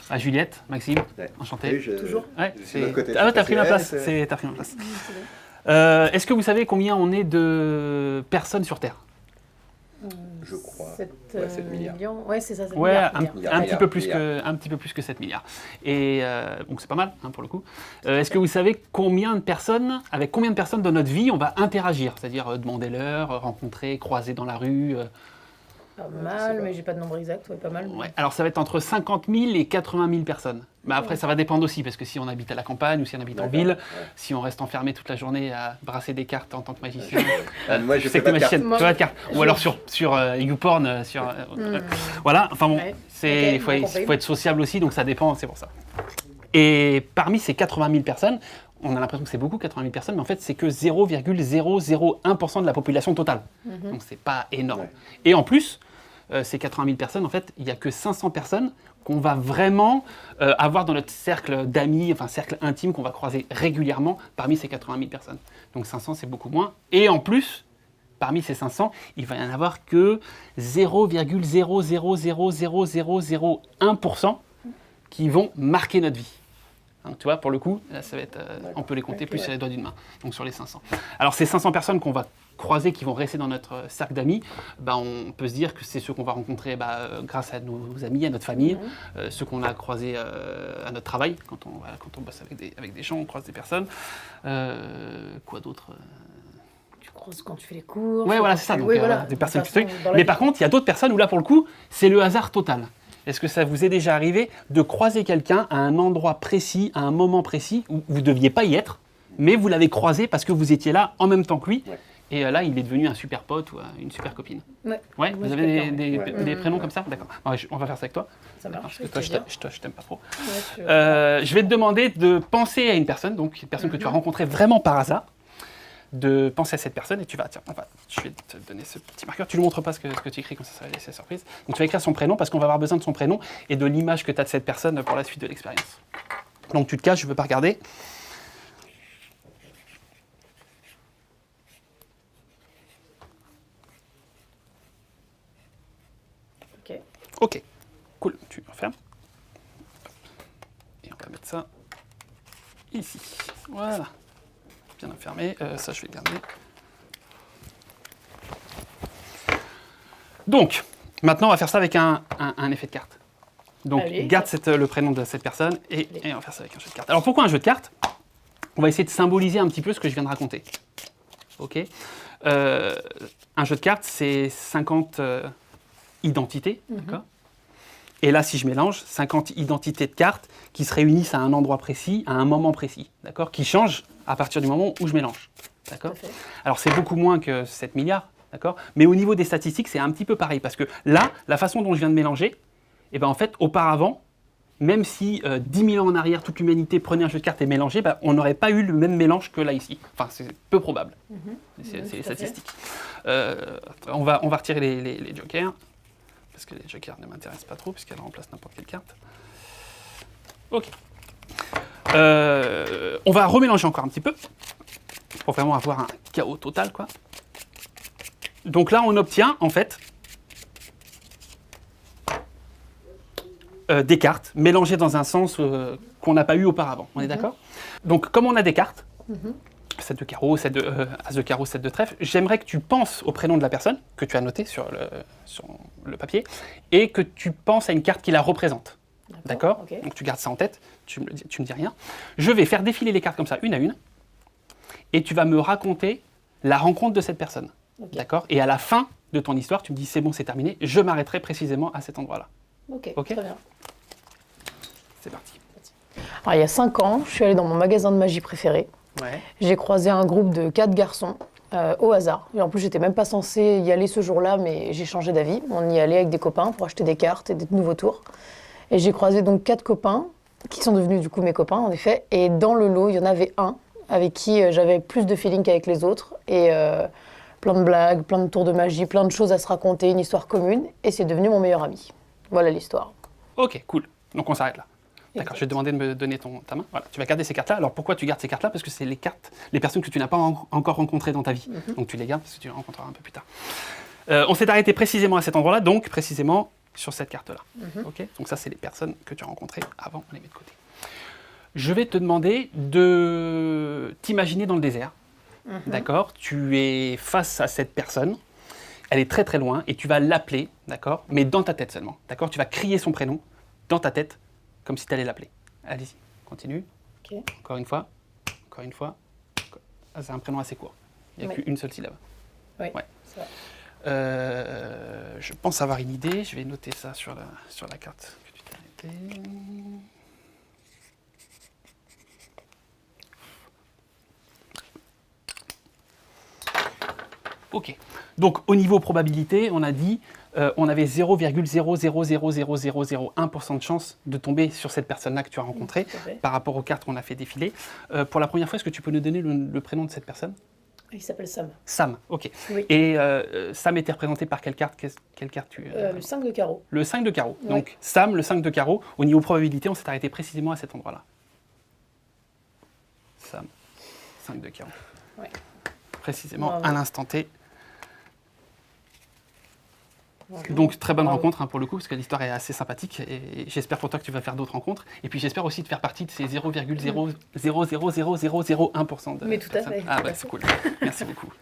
Ah, Juliette, Maxime, Ouais. enchanté. Oui, Toujours. Ouais, c'est notre côté. Ah ouais, t'as pris ma place. C'est- T'as pris ma place. Est-ce que vous savez combien on est de personnes sur Terre? Je crois. 7 Ouais, 7 milliards. millions. Ouais, c'est ça, 7 Ouais, milliards. un petit peu plus que 7 milliards. Et donc c'est pas mal pour le coup. Est-ce que vous savez avec combien de personnes dans notre vie on va interagir? C'est-à-dire demander l'heure, rencontrer, croiser dans la rue Pas mal, mais j'ai pas de nombre exact, ouais, pas mal. Ouais. Alors ça va être entre 50 000 et 80 000 personnes. Mais après ça va dépendre aussi, parce que si on habite à la campagne ou si on habite en ville, si on reste enfermé toute la journée à brasser des cartes en tant que magicien, Moi, je sais fais que pas le de magicien, cartes. tu vois, de cartes. Ou alors sur YouPorn, voilà, enfin bon, Ouais. il Ok, faut, bon, compris. faut être sociable aussi, donc ça dépend, c'est pour ça. Et parmi ces 80 000 personnes, on a l'impression que c'est beaucoup, 80 000 personnes, mais en fait c'est que 0,001% de la population totale. Donc c'est pas énorme. Ouais. Et en plus, ces 80 000 personnes, en fait, il n'y a que 500 personnes qu'on va vraiment avoir dans notre cercle d'amis, enfin cercle intime qu'on va croiser régulièrement parmi ces 80 000 personnes. Donc 500, c'est beaucoup moins. Et en plus, parmi ces 500, il va y en avoir que 0,000001% qui vont marquer notre vie. Donc, tu vois, pour le coup, là, ça va être, on peut les compter plus sur les doigts d'une main, donc sur les 500. Alors ces 500 personnes qu'on va croiser, qui vont rester dans notre cercle d'amis, on peut se dire que c'est ceux qu'on va rencontrer grâce à nos amis, à notre famille, ceux qu'on a croisés à notre travail, quand on bosse avec des gens, on croise des personnes. Quoi d'autre Tu croises quand tu fais les cours. Ouais, voilà, c'est ça. Donc, des personnes qui Mais par contre, il y a d'autres personnes où là, pour le coup, c'est le hasard total. Est-ce que ça vous est déjà arrivé de croiser quelqu'un à un endroit précis, à un moment précis, où vous ne deviez pas y être, mais vous l'avez croisé parce que vous étiez là en même temps que lui, et là, il est devenu un super pote ou une super copine? Ouais. Ouais, Moi, vous j'ai avez quelqu'un. des prénoms comme ça? D'accord. Ouais, on va faire ça avec toi. Ça marche. Parce que toi, je t'aime pas trop. Ouais, Je vais te demander de penser à une personne, donc une personne que tu as rencontrée vraiment par hasard, de penser à cette personne et tu vas, tiens, je vais te donner ce petit marqueur. Tu ne montres pas ce que tu écris, comme ça va laisser surprise. Donc tu vas écrire son prénom parce qu'on va avoir besoin de son prénom et de l'image que tu as de cette personne pour la suite de l'expérience. Donc tu te caches, je ne veux pas regarder. Ok. Ok, cool, tu refermes. Et on va mettre ça ici. Voilà. Bien enfermé. Ça, je vais garder. Donc, maintenant, on va faire ça avec un effet de carte. Donc, Allez. garde le prénom de cette personne et on va faire ça avec un jeu de cartes. Alors, pourquoi un jeu de cartes? On va essayer de symboliser un petit peu ce que je viens de raconter. Ok. Un jeu de cartes, c'est 50 identités, d'accord? Et là, si je mélange, 50 identités de cartes qui se réunissent à un endroit précis, à un moment précis, d'accord? Qui changent à partir du moment où je mélange, d'accord? Tout à fait. Alors, c'est beaucoup moins que 7 milliards, d'accord? Mais au niveau des statistiques, c'est un petit peu pareil, parce que là, la façon dont je viens de mélanger, eh ben, en fait, auparavant, même si 10 000 ans en arrière, toute l'humanité prenait un jeu de cartes et mélangeait, on n'aurait pas eu le même mélange que là, ici. Enfin, c'est peu probable. C'est les statistiques. On va retirer les jokers, parce que les jokers ne m'intéressent pas trop, puisqu'elles remplacent n'importe quelle carte. Ok. On va remélanger encore un petit peu, pour vraiment avoir un chaos total, quoi. Donc là, on obtient, en fait, des cartes mélangées dans un sens qu'on n'a pas eu auparavant. On est d'accord? Donc, comme on a des cartes, 7 de carreau, 7 de as de carreau, 7 de trèfle, j'aimerais que tu penses au prénom de la personne que tu as noté sur le papier et que tu penses à une carte qui la représente. D'accord? Ok. Donc, tu gardes ça en tête, tu me dis rien. Je vais faire défiler les cartes comme ça, une à une, et tu vas me raconter la rencontre de cette personne. Ok. D'accord? Et à la fin de ton histoire, tu me dis c'est bon, c'est terminé, je m'arrêterai précisément à cet endroit-là. Ok, Ok. très bien. C'est parti. Alors, il y a 5 ans, je suis allée dans mon magasin de magie préféré. Ouais. J'ai croisé un groupe de 4 garçons au hasard. Et en plus, j'étais même pas censée y aller ce jour-là, mais j'ai changé d'avis. On y allait avec des copains pour acheter des cartes et des nouveaux tours. Et j'ai croisé donc 4 copains, qui sont devenus du coup mes copains, en effet. Et dans le lot, il y en avait un avec qui j'avais plus de feeling qu'avec les autres. Et plein de blagues, plein de tours de magie, plein de choses à se raconter, une histoire commune. Et c'est devenu mon meilleur ami. Voilà l'histoire. Ok, cool. Donc on s'arrête là. D'accord, je vais te demander de me donner ta main. Voilà, tu vas garder ces cartes-là. Alors pourquoi tu gardes ces cartes-là? Parce que c'est les personnes que tu n'as pas encore rencontrées dans ta vie. Donc tu les gardes parce que tu les rencontreras un peu plus tard. On s'est arrêté précisément à cet endroit-là, donc précisément sur cette carte-là. Mhm. Ok, donc ça, c'est les personnes que tu as rencontrées avant, on les met de côté. Je vais te demander de t'imaginer dans le désert. Mhm. D'accord? Tu es face à cette personne, elle est très très loin et tu vas l'appeler, d'accord? Mais dans ta tête seulement, d'accord? Tu vas crier son prénom dans ta tête comme si tu allais l'appeler. Allez-y, continue. Ok. Encore une fois, encore une fois. Ah, c'est un prénom assez court. Il n'y a Oui. qu'une seule syllabe. Oui, Ouais. ça va. Je pense avoir une idée. Je vais noter ça sur la carte que tu t'es notée. Ok. Donc au niveau probabilité, on a dit on avait 0,000001% de chance de tomber sur cette personne-là que tu as rencontrée Tout à fait. par rapport aux cartes qu'on a fait défiler. Pour la première fois, est-ce que tu peux nous donner le prénom de cette personne? Il s'appelle Sam. Sam, ok. Oui. Et Sam était représenté par quelle carte? Quelle carte tu... Le 5 de carreau. Le 5 de carreau. Ouais. Donc Sam, le 5 de carreau, au niveau probabilité, on s'est arrêté précisément à cet endroit-là. Sam, 5 de carreau. Ouais. Précisément Bravo. à l'instant T. Bonjour. Donc très bonne Bravo. rencontre pour le coup, parce que l'histoire est assez sympathique. Et j'espère pour toi que tu vas faire d'autres rencontres. Et puis j'espère aussi de faire partie de ces 0,0000001% de Mais tout à personnes. fait. Ah bah c'est cool. Merci beaucoup.